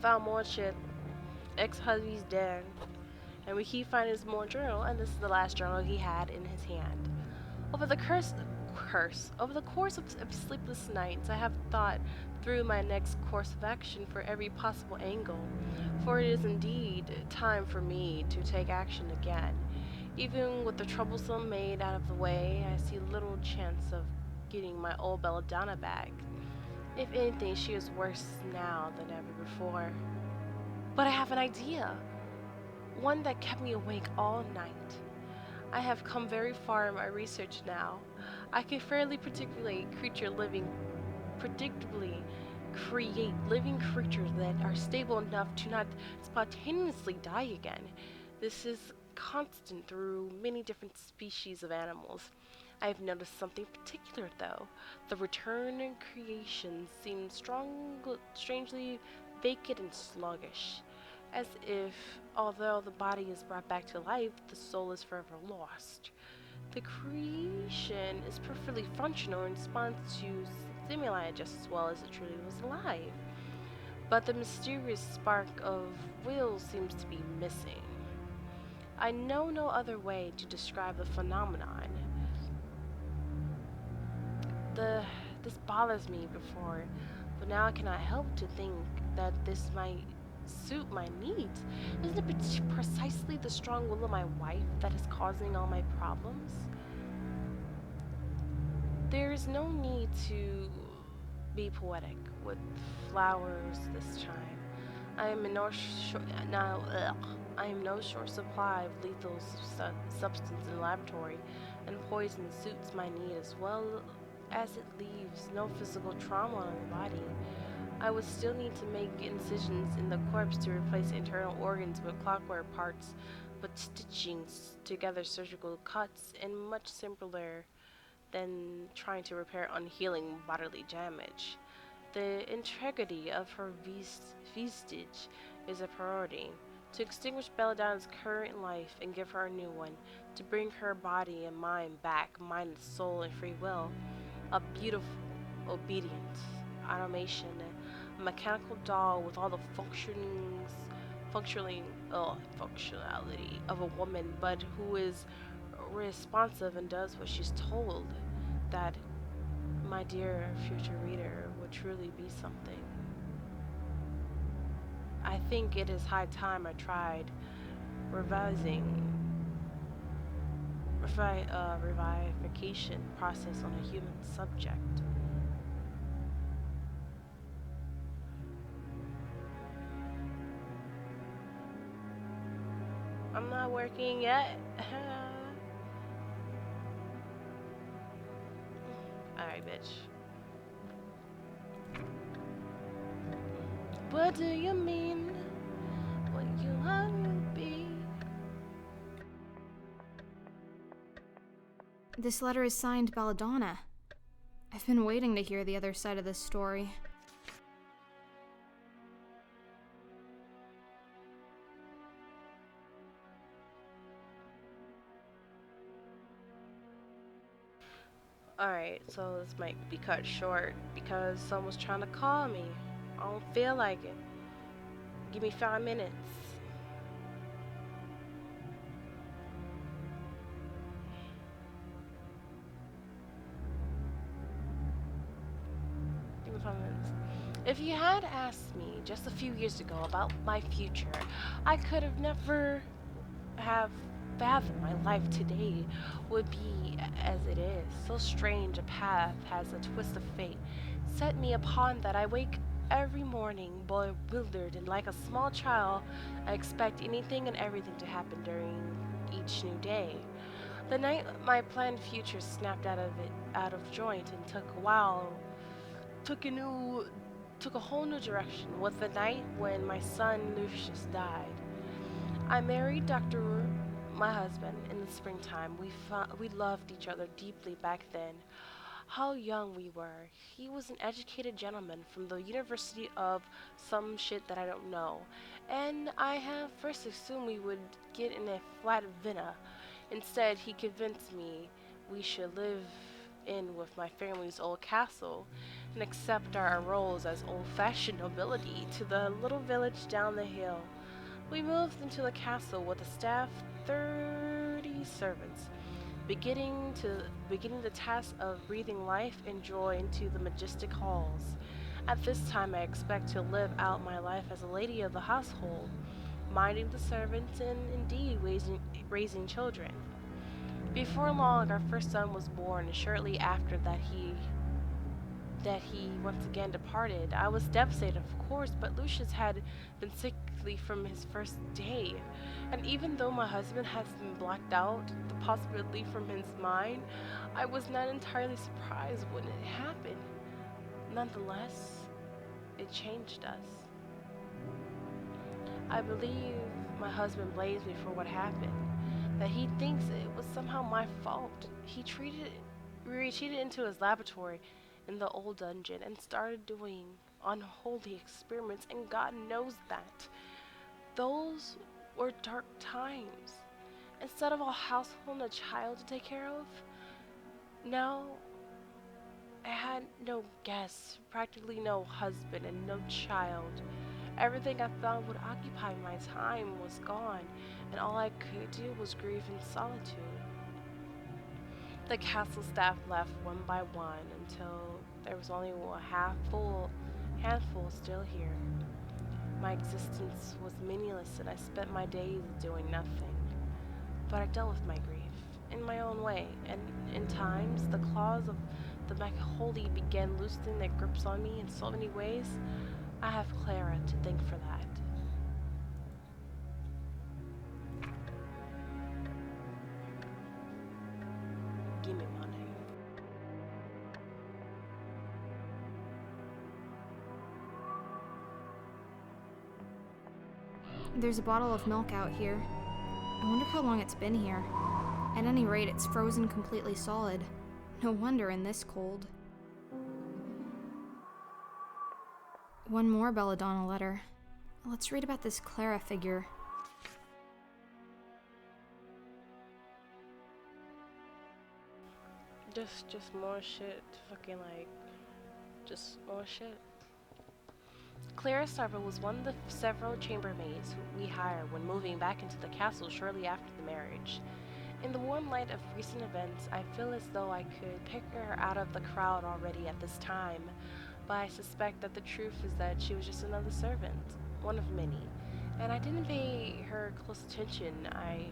found more shit. Ex-hubby's dead. And we keep finding this more journal, and this is the last journal he had in his hand. Over the over the course of sleepless nights, I have thought through my next course of action for every possible angle, for it is indeed time for me to take action again. Even with the troublesome maid out of the way, I see little chance of getting my old Belladonna back. If anything, she is worse now than ever before. But I have an idea, one that kept me awake all night. I have come very far in my research now. I can fairly predictably create living creatures that are stable enough to not spontaneously die again. This is constant through many different species of animals. I have noticed something particular though. The return and creation seem strangely vacant and sluggish, as if, although the body is brought back to life, the soul is forever lost. The creation is perfectly functional in response to stimuli just as well as it truly was alive, but the mysterious spark of will seems to be missing. I know no other way to describe the phenomenon. The this bothers me before, but now I cannot help to think that this might suit my needs. Isn't it precisely the strong will of my wife that is causing all my problems? There is no need to be poetic with flowers this time. I am in no short now. I am no short supply of lethal substance in the laboratory, and poison suits my need as well as it leaves no physical trauma on the body. I would still need to make incisions in the corpse to replace internal organs with clockwork parts, but stitching together surgical cuts and much simpler than trying to repair unhealing bodily damage. The integrity of her vestige is a priority. To extinguish Belladonna's current life and give her a new one, to bring her body and mind back, mind and soul and free will, a beautiful, obedient automation, a mechanical doll with all the functionality of a woman, but who is responsive and does what she's told. That, my dear future reader, would truly be something. I think it is high time I tried revising revivification process on a human subject. I'm not working yet. Alright, bitch. What do you mean? What you want to be? This letter is signed Belladonna. I've been waiting to hear the other side of this story. Alright, so this might be cut short because someone's trying to call me. I don't feel like it. Give me 5 minutes. Give me 5 minutes. If you had asked me just a few years ago about my future, I could have never have fathomed my life today would be as it is. So strange a path has a twist of fate set me upon that I wake every morning bewildered and like a small child. I expect anything and everything to happen during each new day. The night my planned future snapped out of joint and took a new took a whole new direction was the night when my son Lucius died. I married my husband, in the springtime. We loved each other deeply back then. How young we were. He was an educated gentleman from the University of some shit that I don't know, and I have first assumed we would get in a flat in Vienna. Instead, he convinced me we should live in with my family's old castle. and accept our roles as old fashioned nobility to the little village down the hill. We moved into the castle with a staff 30 servants, beginning the task of breathing life and joy into the majestic halls. At this time I expect to live out my life as a lady of the household, minding the servants and indeed raising children. Before long our first son was born, and shortly after that he once again departed. I was devastated, of course, but Lucius had been sickly from his first day. And even though my husband has been blacked out, the possibility from his mind, I was not entirely surprised when it happened. Nonetheless, it changed us. I believe my husband blames me for what happened, that he thinks it was somehow my fault. We retreated into his laboratory in the old dungeon and started doing unholy experiments, and God knows that. Those were dark times. Instead of a household and a child to take care of, now I had no guests, practically no husband, and no child. Everything I thought would occupy my time was gone, and all I could do was grieve in solitude. The castle staff left one by one until there was only a handful still here. My existence was meaningless, and I spent my days doing nothing. But I dealt with my grief in my own way, and in times the claws of the Holy began loosening their grips on me in so many ways. I have Clara to thank for that. Give me money. There's a bottle of milk out here. I wonder how long it's been here. At any rate, it's frozen completely solid. No wonder in this cold. One more Belladonna letter. Let's read about this Clara figure. Just more shit. Fucking like, just more shit. Clara Sarver was one of the several chambermaids who we hired when moving back into the castle shortly after the marriage. In the warm light of recent events, I feel as though I could pick her out of the crowd already at this time, but I suspect that the truth is that she was just another servant, one of many, and I didn't pay her close attention I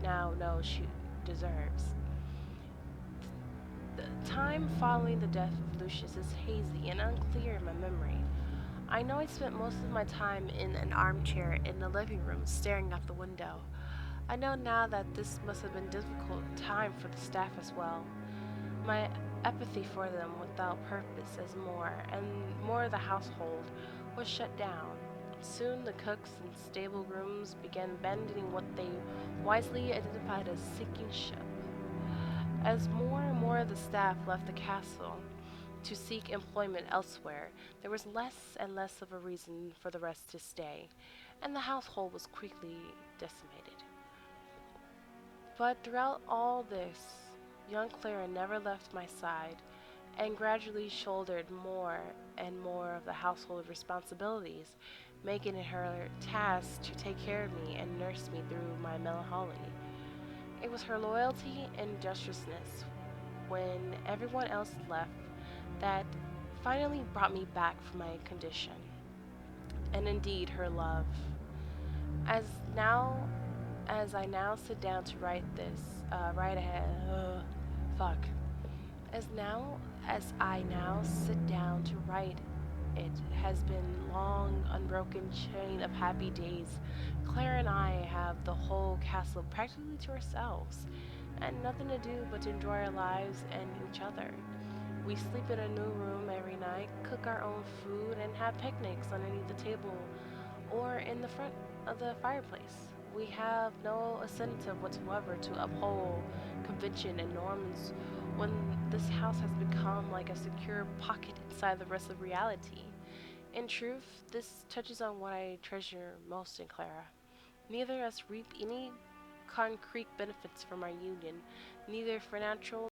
now know she deserves. The time following the death of Lucius is hazy and unclear in my memory. I know I spent most of my time in an armchair in the living room staring out the window. I know now that this must have been a difficult time for the staff as well. My apathy for them without purpose as more of the household was shut down. Soon the cooks and stable grooms began abandoning what they wisely identified as sinking ship. As more and more of the staff left the castle to seek employment elsewhere, there was less and less of a reason for the rest to stay, and the household was quickly decimated. But throughout all this, young Clara never left my side, and gradually shouldered more and more of the household responsibilities, making it her task to take care of me and nurse me through my melancholy. It was her loyalty and industriousness when everyone else left that finally brought me back from my condition. And indeed, her love. As now, as I now sit down to write this, right ahead, fuck. As I now sit down to write it has been long, unbroken chain of happy days. Claire and I have the whole castle practically to ourselves, and nothing to do but to enjoy our lives and each other. We sleep in a new room every night, cook our own food, and have picnics underneath the table or in the front of the fireplace. We have no incentive whatsoever to uphold convention and norms when this house has become like a secure pocket inside the rest of reality. In truth, this touches on what I treasure most in Clara. Neither of us reap any concrete benefits from our union, neither financial